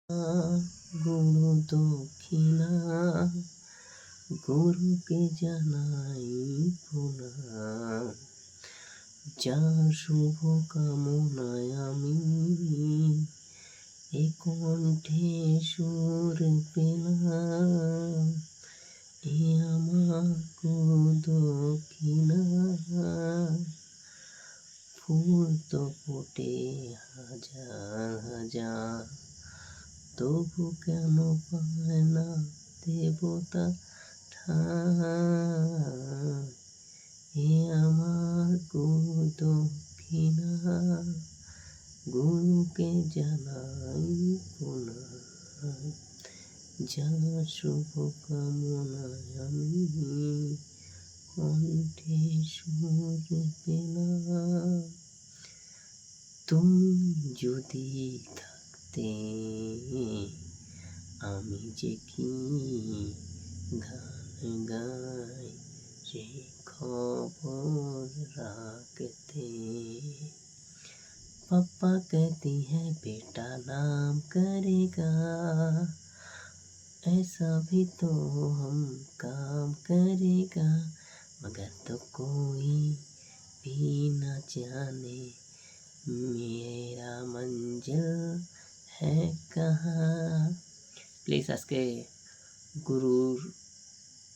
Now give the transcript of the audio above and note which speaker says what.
Speaker 1: গুরু দক্ষিণা গুরুকে জানাই প্রণাম। যার শুভ কামনায় আমি এ কণ্ঠে সুর পেলাম। এ আমার গুরু দক্ষিণা। ফুল তো ফোটে হাজার হাজার, তবু কেন পায় না দেবতা ঠাঁই? এ আমার গুরু দক্ষিণা, গুরুকে জানাই প্রণাম। যার শুভ কামনায় আমি কণ্ঠে সুর পেলাম। তুমি যদি থাকতে আমি যে কি গান গাই, সে খবর রাখতে। पापा कहती है बेटा नाम करेगा, ऐसा भी तो हम काम करेगा, मगर तो कोई भी न जाने मेरा मंजिल है कहाँ। प्लीज आज के गुरुर